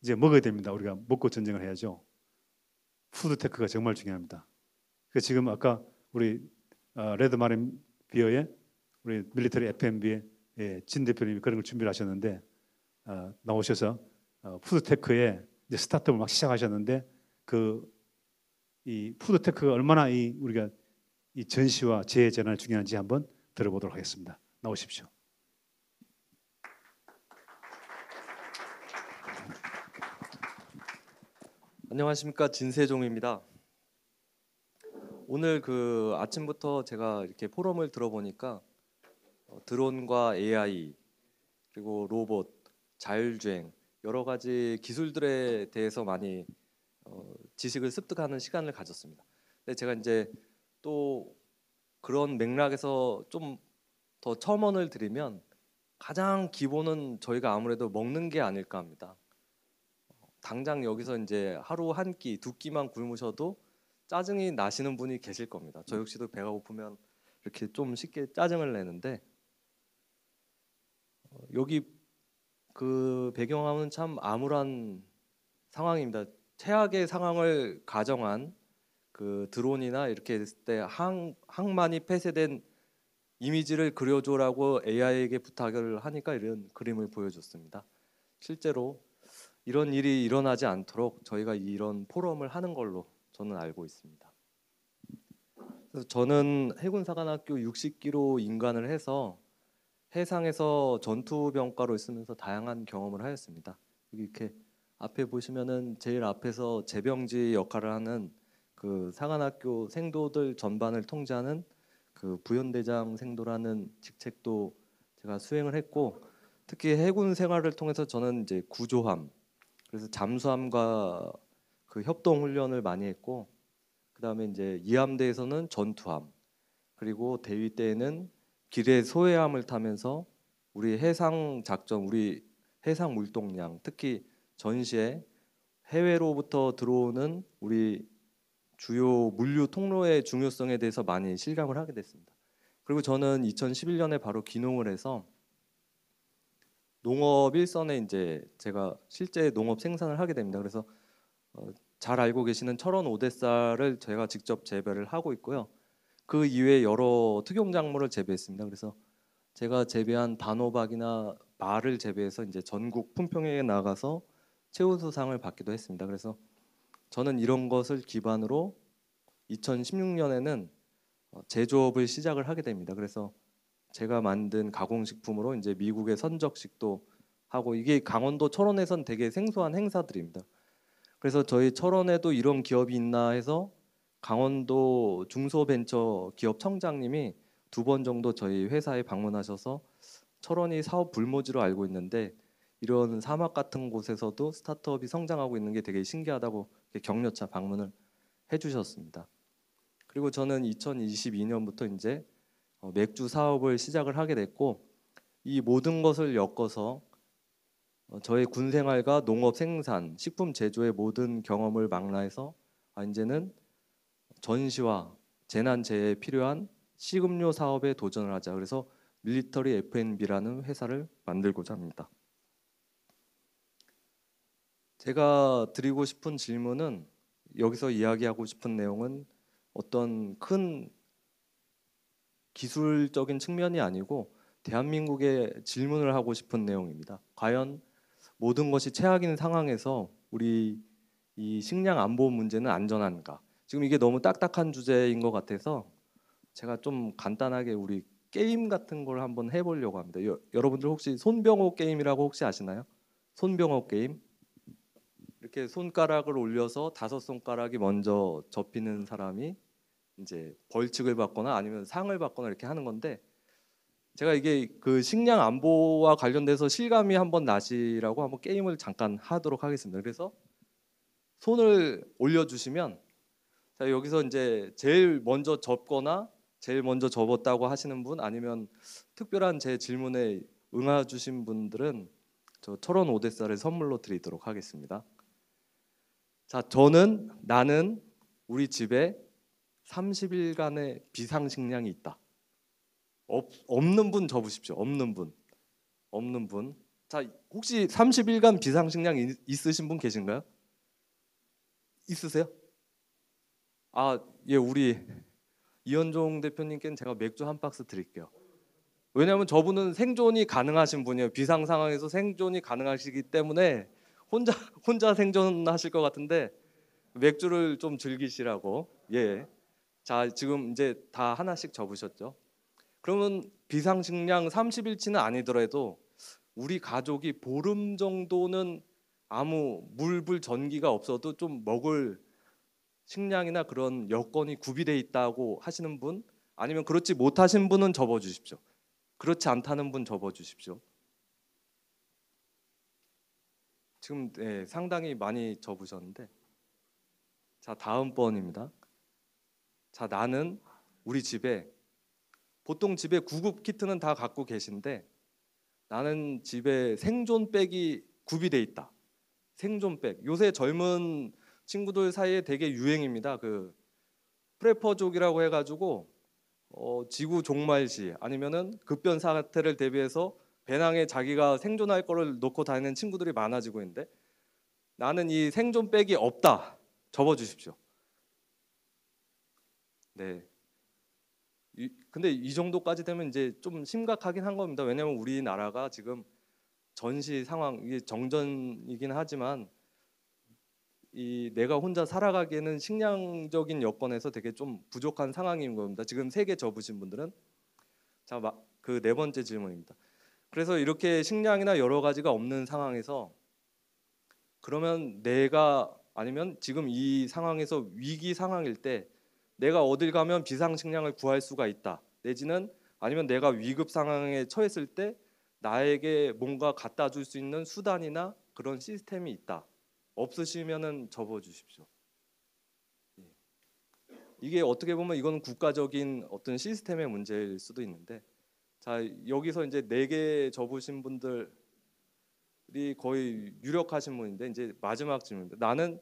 이제 먹어야 됩니다. 우리가 먹고 전쟁을 해야죠. 푸드테크가 정말 중요합니다. 그 지금 아까 우리 레드 마린 비어의 우리 밀리터리 FMB의 진 대표님이 그런 걸 준비를 하셨는데 나오셔서 푸드테크에 이제 스타트업을 막 시작하셨는데 이 푸드테크가 얼마나 우리가 이 전시와 재해전환이 중요한지 한번 들어보도록 하겠습니다. 나오십시오. 안녕하십니까, 진세종입니다. 오늘 아침부터 제가 이렇게 포럼을 들어보니까 드론과 AI 그리고 로봇, 자율주행 여러 가지 기술들에 대해서 많이 지식을 습득하는 시간을 가졌습니다. 근데 제가 이제 또 그런 맥락에서 좀 더 첨언을 드리면 가장 기본은 저희가 아무래도 먹는 게 아닐까 합니다. 당장 여기서 이제 하루 한 끼, 두 끼만 굶으셔도 짜증이 나시는 분이 계실 겁니다. 저 역시도 배가 고프면 이렇게 좀 쉽게 짜증을 내는데 여기 그 배경화면은 참 암울한 상황입니다. 최악의 상황을 가정한 그 드론이나 이렇게 했을 때 항만이 폐쇄된 이미지를 그려줘라고 AI에게 부탁을 하니까 이런 그림을 보여줬습니다. 실제로 이런 일이 일어나지 않도록 저희가 이런 포럼을 하는 걸로 저는 알고 있습니다. 그래서 저는 해군사관학교 60기로 인관을 해서 해상에서 전투병과로 있으면서 다양한 경험을 하였습니다. 여기 이렇게 앞에 보시면은 제일 앞에서 제병지 역할을 하는 그 사관학교 생도들 전반을 통제하는 그 부연대장 생도라는 직책도 제가 수행을 했고, 특히 해군 생활을 통해서 저는 이제 구조함, 그래서 잠수함과 그 협동 훈련을 많이 했고, 그다음에 이제 이함대에서는 전투함, 그리고 대위 때에는 기뢰 소해함을 타면서 우리 해상 작전, 우리 해상 물동량, 특히 전시에 해외로부터 들어오는 우리 주요 물류 통로의 중요성에 대해서 많이 실감을 하게 됐습니다. 그리고 저는 2011년에 바로 귀농을 해서 농업 일선에 이제 제가 실제 농업 생산을 하게 됩니다. 그래서 잘 알고 계시는 철원 오대쌀을 제가 직접 재배를 하고 있고요. 그 이외에 여러 특용작물을 재배했습니다. 그래서 제가 재배한 단호박이나 말을 재배해서 이제 전국 품평회에 나가서 최우수상을 받기도 했습니다. 그래서 저는 이런 것을 기반으로 2016년에는 제조업을 시작을 하게 됩니다. 그래서 제가 만든 가공식품으로 이제 미국의 선적식도 하고, 이게 강원도 철원에선 되게 생소한 행사들입니다. 그래서 저희 철원에도 이런 기업이 있나 해서 강원도 중소벤처기업 청장님이 2번 정도 저희 회사에 방문하셔서 철원이 사업 불모지로 알고 있는데 이런 사막 같은 곳에서도 스타트업이 성장하고 있는 게 되게 신기하다고 격려차 방문을 해주셨습니다. 그리고 저는 2022년부터 이제 맥주 사업을 시작을 하게 됐고, 이 모든 것을 엮어서 저의 군 생활과 농업 생산, 식품 제조의 모든 경험을 망라해서 이제는 전시와 재난 재해에 필요한 식음료 사업에 도전을 하자. 그래서 밀리터리 F&B라는 회사를 만들고자 합니다. 제가 드리고 싶은 질문은, 여기서 이야기하고 싶은 내용은 어떤 큰 기술적인 측면이 아니고 대한민국에 질문을 하고 싶은 내용입니다. 과연 모든 것이 최악인 상황에서 우리 이 식량 안보 문제는 안전한가? 지금 이게 너무 딱딱한 주제인 것 같아서 제가 좀 간단하게 우리 게임 같은 걸 한번 해보려고 합니다. 여러분들 혹시 손병호 게임이라고 혹시 아시나요? 손병호 게임? 이렇게 손가락을 올려서 5손가락이 먼저 접히는 사람이 이제 벌칙을 받거나 아니면 상을 받거나 이렇게 하는 건데, 제가 이게 그 식량 안보와 관련돼서 실감이 한번 나시라고 한번 게임을 잠깐 하도록 하겠습니다. 그래서 손을 올려주시면, 자, 여기서 이제 제일 먼저 접거나 제일 먼저 접었다고 하시는 분, 아니면 특별한 제 질문에 응해 주신 분들은 저 철원 오대쌀을 선물로 드리도록 하겠습니다. 자, 나는 우리 집에 30일간의 비상식량이 있다. 없는 분 접으십시오. 없는 분. 자, 혹시 30일간 비상식량 있으신 분 계신가요? 있으세요? 아, 예, 우리 이현종 대표님께는 제가 맥주 한 박스 드릴게요. 왜냐하면 저분은 생존이 가능하신 분이에요. 비상 상황에서 생존이 가능하시기 때문에 혼자 생존하실 것 같은데 맥주를 좀 즐기시라고. 예. 자, 지금 이제 다 하나씩 접으셨죠? 그러면 비상식량 30일치는 아니더라도 우리 가족이 보름 정도는 아무 물불 전기가 없어도 좀 먹을 식량이나 그런 여건이 구비돼 있다고 하시는 분, 아니면 그렇지 못하신 분은 접어 주십시오. 그렇지 않다는 분 접어 주십시오. 지금 상당히 많이 접으셨는데, 자, 다음 번입니다. 자, 나는 우리 집에, 보통 집에 구급 키트는 다 갖고 계신데 나는 집에 생존백이 구비돼 있다. 생존백. 요새 젊은 친구들 사이에 되게 유행입니다. 그 프레퍼족이라고 해가지고 지구 종말 시 아니면은 급변 사태를 대비해서 배낭에 자기가 생존할 거를 놓고 다니는 친구들이 많아지고 있는데, 나는 이 생존백이 없다. 접어 주십시오. 네. 근데 이 정도까지 되면 이제 좀 심각하긴 한 겁니다. 왜냐하면 우리나라가 지금 전시 상황, 이게 정전이긴 하지만 이 내가 혼자 살아가기에는 식량적인 여건에서 되게 좀 부족한 상황인 겁니다. 지금 3개 접으신 분들은. 자, 그 4번째 질문입니다. 그래서 이렇게 식량이나 여러 가지가 없는 상황에서 그러면 내가, 아니면 지금 이 상황에서 위기 상황일 때 내가 어딜 가면 비상식량을 구할 수가 있다, 내지는 아니면 내가 위급 상황에 처했을 때 나에게 뭔가 갖다 줄 수 있는 수단이나 그런 시스템이 있다. 없으시면은 접어 주십시오. 이게 어떻게 보면 이건 국가적인 어떤 시스템의 문제일 수도 있는데, 자, 여기서 이제 4개 접으신 분들이 거의 유력하신 분인데, 이제 마지막 질문입니다. 나는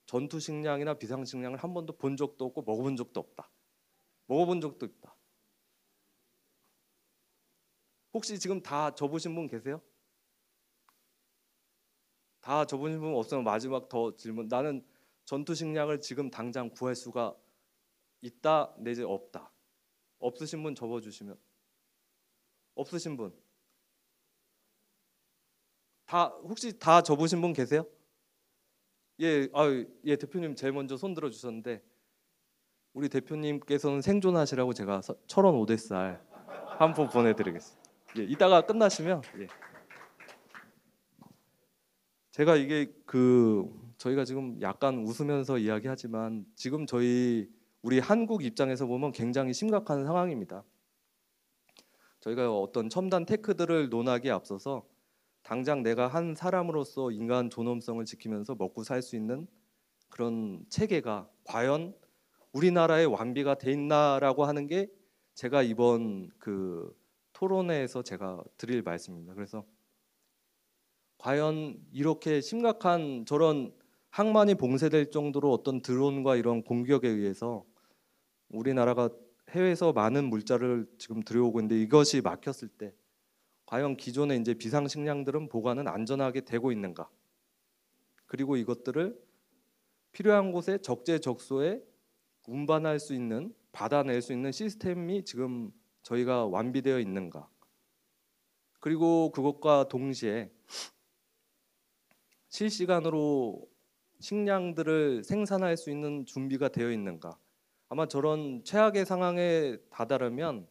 전투 식량이나 비상 식량을 한 번도 본 적도 없고 먹어본 적도 없다. 먹어본 적도 있다. 혹시 지금 다 접으신 분 계세요? 다 접으신 분 없으면 마지막 더 질문. 나는 전투 식량을 지금 당장 구할 수가 있다, 내지 없다. 없으신 분 접어 주시면. 없으신 분. 다 혹시 다 접으신 분 계세요? 예, 예, 대표님 제일 먼저 손 들어 주셨는데, 우리 대표님께서는 생존하시라고 제가 철원 오대살 한 푼 보내드리겠습니다. 예, 이따가 끝나시면, 예. 제가 이게 저희가 지금 약간 웃으면서 이야기하지만 지금 우리 한국 입장에서 보면 굉장히 심각한 상황입니다. 저희가 어떤 첨단 테크들을 논하기에 앞서서 당장 내가 한 사람으로서 인간 존엄성을 지키면서 먹고 살 수 있는 그런 체계가 과연 우리나라에 완비가 돼 있나라고 하는 게 제가 이번 그 토론회에서 제가 드릴 말씀입니다. 그래서 과연 이렇게 심각한 저런 항만이 봉쇄될 정도로 어떤 드론과 이런 공격에 의해서 우리나라가 해외에서 많은 물자를 지금 들여오고 있는데, 이것이 막혔을 때 과연 기존의 이제 비상식량들은 보관은 안전하게 되고 있는가? 그리고 이것들을 필요한 곳에 적재적소에 운반할 수 있는, 받아낼 수 있는 시스템이 지금 저희가 완비되어 있는가? 그리고 그것과 동시에 실시간으로 식량들을 생산할 수 있는 준비가 되어 있는가? 아마 저런 최악의 상황에 다다르면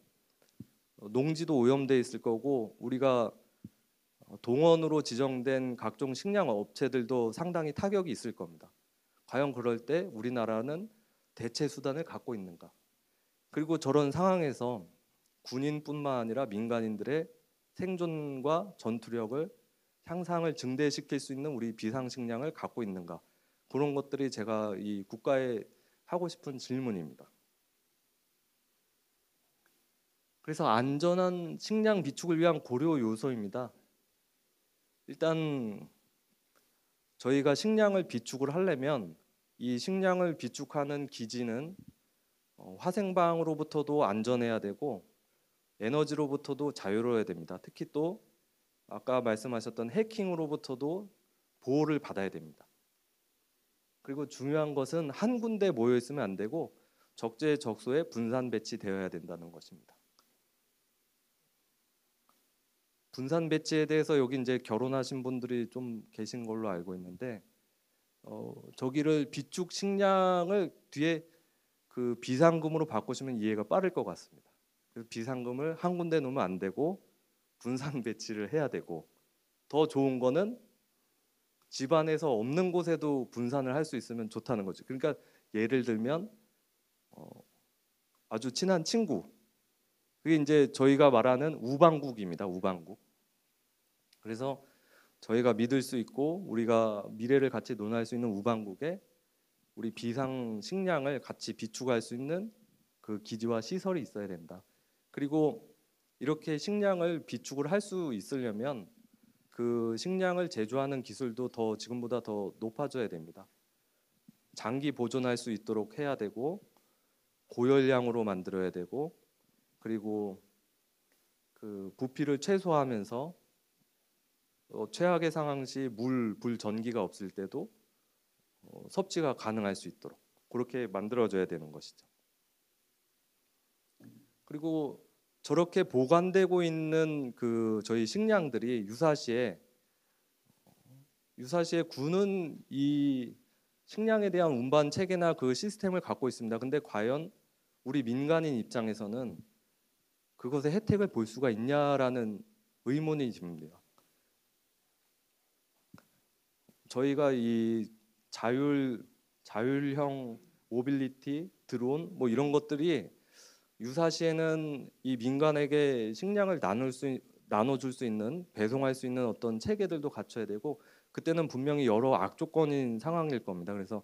농지도 오염돼 있을 거고, 우리가 동원으로 지정된 각종 식량 업체들도 상당히 타격이 있을 겁니다. 과연 그럴 때 우리나라는 대체 수단을 갖고 있는가? 그리고 저런 상황에서 군인뿐만 아니라 민간인들의 생존과 전투력을 향상을 증대시킬 수 있는 우리 비상식량을 갖고 있는가? 그런 것들이 제가 이 국가에 하고 싶은 질문입니다. 그래서 안전한 식량 비축을 위한 고려 요소입니다. 일단 저희가 식량을 비축을 하려면 이 식량을 비축하는 기지는 화생방으로부터도 안전해야 되고 에너지로부터도 자유로워야 됩니다. 특히 또 아까 말씀하셨던 해킹으로부터도 보호를 받아야 됩니다. 그리고 중요한 것은 한 군데 모여 있으면 안 되고 적재적소에 분산 배치되어야 된다는 것입니다. 분산 배치에 대해서 여기 이제 결혼하신 분들이 좀 계신 걸로 알고 있는데 저기를 비축 식량을 뒤에 그 비상금으로 바꾸시면 이해가 빠를 것 같습니다. 그래서 비상금을 한 군데 놓으면 안 되고 분산 배치를 해야 되고 더 좋은 거는 집안에서 없는 곳에도 분산을 할 수 있으면 좋다는 거죠. 그러니까 예를 들면 아주 친한 친구, 그게 이제 저희가 말하는 우방국입니다. 우방국. 그래서 저희가 믿을 수 있고 우리가 미래를 같이 논할 수 있는 우방국에 우리 비상 식량을 같이 비축할 수 있는 그 기지와 시설이 있어야 된다. 그리고 이렇게 식량을 비축을 할 수 있으려면 그 식량을 제조하는 기술도 더 지금보다 더 높아져야 됩니다. 장기 보존할 수 있도록 해야 되고 고열량으로 만들어야 되고 그리고 그 부피를 최소화하면서 최악의 상황 시 불 전기가 없을 때도 섭취가 가능할 수 있도록 그렇게 만들어져야 되는 것이죠. 그리고 저렇게 보관되고 있는 그 저희 식량들이 유사시에 군은 이 식량에 대한 운반 체계나 그 시스템을 갖고 있습니다. 근데 과연 우리 민간인 입장에서는 그것의 혜택을 볼 수가 있냐라는 의문이 듭니다. 저희가 이 자율형 모빌리티, 드론 뭐 이런 것들이 유사시에는 이 민간에게 식량을 나눠줄 수 있는 배송할 수 있는 어떤 체계들도 갖춰야 되고 그때는 분명히 여러 악조건인 상황일 겁니다. 그래서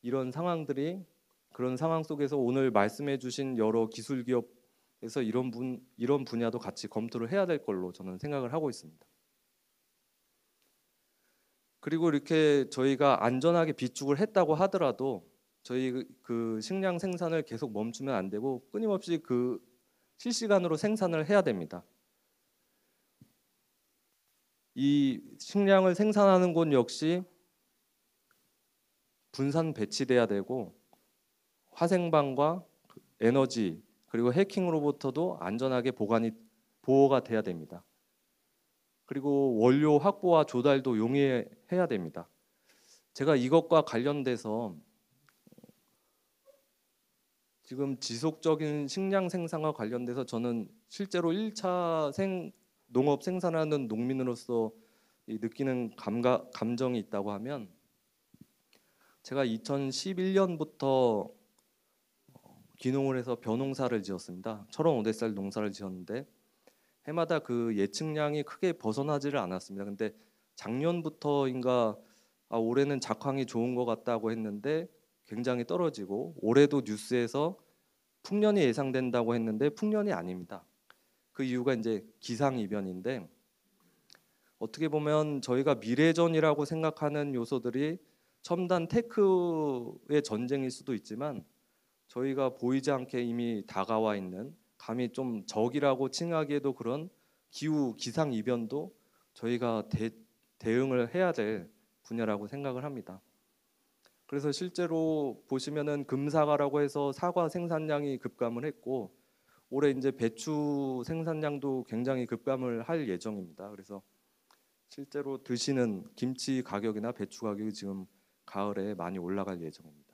이런 상황들이 그런 상황 속에서 오늘 말씀해주신 여러 기술 기업에서 이런 분야도 같이 검토를 해야 될 걸로 저는 생각을 하고 있습니다. 그리고 이렇게 저희가 안전하게 비축을 했다고 하더라도 저희 그 식량 생산을 계속 멈추면 안 되고 끊임없이 그 실시간으로 생산을 해야 됩니다. 이 식량을 생산하는 곳 역시 분산 배치돼야 되고 화생방과 에너지 그리고 해킹으로부터도 안전하게 보호가 돼야 됩니다. 그리고 원료 확보와 조달도 용이해야 됩니다. 제가 이것과 관련돼서 지금 지속적인 식량 생산과 관련돼서 저는 실제로 1차 농업 생산하는 농민으로서 느끼는 감정이 있다고 하면 제가 2011년부터 귀농을 해서 벼농사를 지었습니다. 철원 오대쌀 농사를 지었는데 해마다 그 예측량이 크게 벗어나지를 않았습니다. 근데 작년부터인가 올해는 작황이 좋은 것 같다고 했는데 굉장히 떨어지고 올해도 뉴스에서 풍년이 예상된다고 했는데 풍년이 아닙니다. 그 이유가 이제 기상이변인데 어떻게 보면 저희가 미래전이라고 생각하는 요소들이 첨단 테크의 전쟁일 수도 있지만 저희가 보이지 않게 이미 다가와 있는 감히 좀 적이라고 칭하기에도 그런 기상 이변도 저희가 대응을 해야 될 분야라고 생각을 합니다. 그래서 실제로 보시면은 금사과라고 해서 사과 생산량이 급감을 했고 올해 이제 배추 생산량도 굉장히 급감을 할 예정입니다. 그래서 실제로 드시는 김치 가격이나 배추 가격이 지금 가을에 많이 올라갈 예정입니다.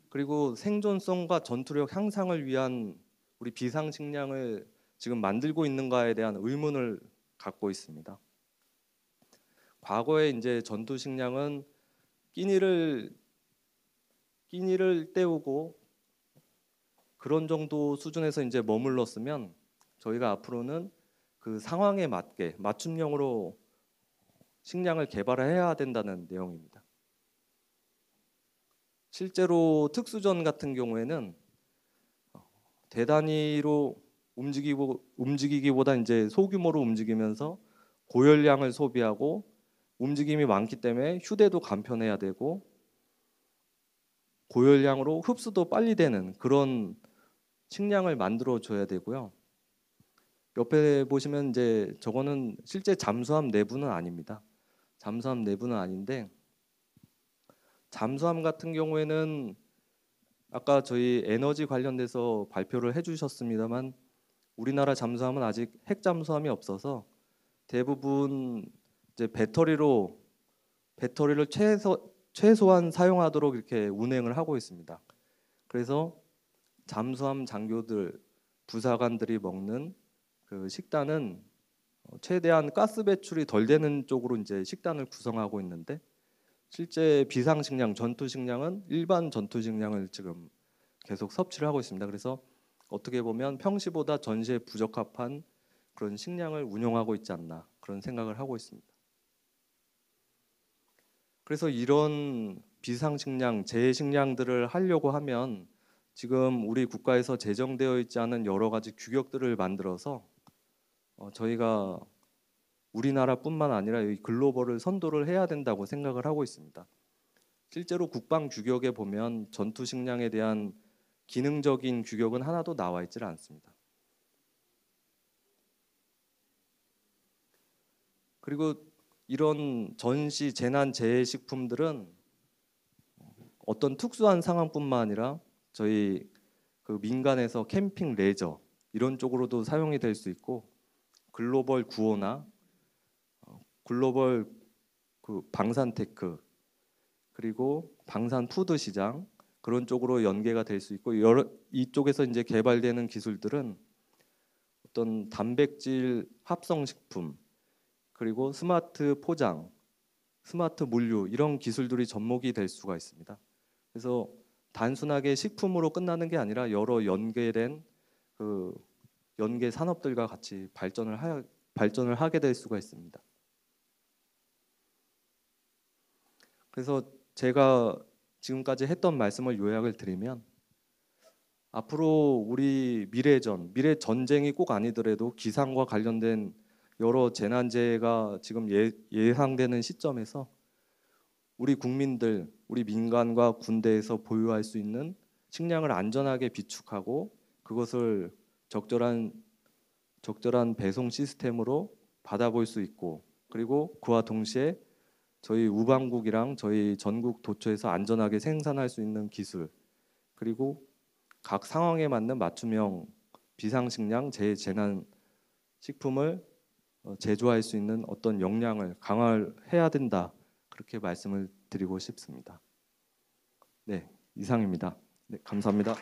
그리고 생존성과 전투력 향상을 위한 우리 비상식량을 지금 만들고 있는가에 대한 의문을 갖고 있습니다. 과거에 이제 전투식량은 끼니를 때우고 그런 정도 수준에서 이제 머물렀으면 저희가 앞으로는 그 상황에 맞게 맞춤형으로 식량을 개발해야 된다는 내용입니다. 실제로 특수전 같은 경우에는 대단위로 움직이기보다 이제 소규모로 움직이면서 고열량을 소비하고 움직임이 많기 때문에 휴대도 간편해야 되고 고열량으로 흡수도 빨리 되는 그런 식량을 만들어 줘야 되고요. 옆에 보시면 이제 저거는 실제 잠수함 내부는 아닙니다. 잠수함 내부는 아닌데 잠수함 같은 경우에는 아까 저희 에너지 관련돼서 발표를 해주셨습니다만 우리나라 잠수함은 아직 핵 잠수함이 없어서 대부분 이제 배터리를 최소한 사용하도록 이렇게 운행을 하고 있습니다. 그래서 잠수함 장교들 부사관들이 먹는 그 식단은 최대한 가스 배출이 덜 되는 쪽으로 이제 식단을 구성하고 있는데 실제 비상식량, 전투식량은 일반 전투식량을 지금 계속 섭취를 하고 있습니다. 그래서 어떻게 보면 평시보다 전시에 부적합한 그런 식량을 운용하고 있지 않나 그런 생각을 하고 있습니다. 그래서 이런 비상식량, 재해식량들을 하려고 하면 지금 우리 국가에서 제정되어 있지 않은 여러 가지 규격들을 만들어서 저희가 우리나라뿐만 아니라 이 글로벌을 선도를 해야 된다고 생각을 하고 있습니다. 실제로 국방 규격에 보면 전투 식량에 대한 기능적인 규격은 하나도 나와 있질 않습니다. 그리고 이런 전시 재난 재해 식품들은 어떤 특수한 상황뿐만 아니라 저희 그 민간에서 캠핑 레저 이런 쪽으로도 사용이 될 수 있고 글로벌 구호나 글로벌 그 방산 테크 그리고 방산 푸드 시장 그런 쪽으로 연계가 될 수 있고 이쪽에서 이제 개발되는 기술들은 어떤 단백질 합성 식품 그리고 스마트 포장, 스마트 물류 이런 기술들이 접목이 될 수가 있습니다. 그래서 단순하게 식품으로 끝나는 게 아니라 여러 연계된 그 연계 산업들과 같이 발전을 하게 될 수가 있습니다. 그래서 제가 지금까지 했던 말씀을 요약을 드리면 앞으로 우리 미래 전쟁이 꼭 아니더라도 기상과 관련된 여러 재난재해가 지금 예상되는 시점에서 우리 국민들, 우리 민간과 군대에서 보유할 수 있는 식량을 안전하게 비축하고 그것을 적절한 배송 시스템으로 받아볼 수 있고 그리고 그와 동시에 저희 우방국이랑 저희 전국 도처에서 안전하게 생산할 수 있는 기술 그리고 각 상황에 맞는 맞춤형 비상식량 재난 식품을 제조할 수 있는 어떤 역량을 강화해야 된다 그렇게 말씀을 드리고 싶습니다. 네, 이상입니다. 네, 감사합니다.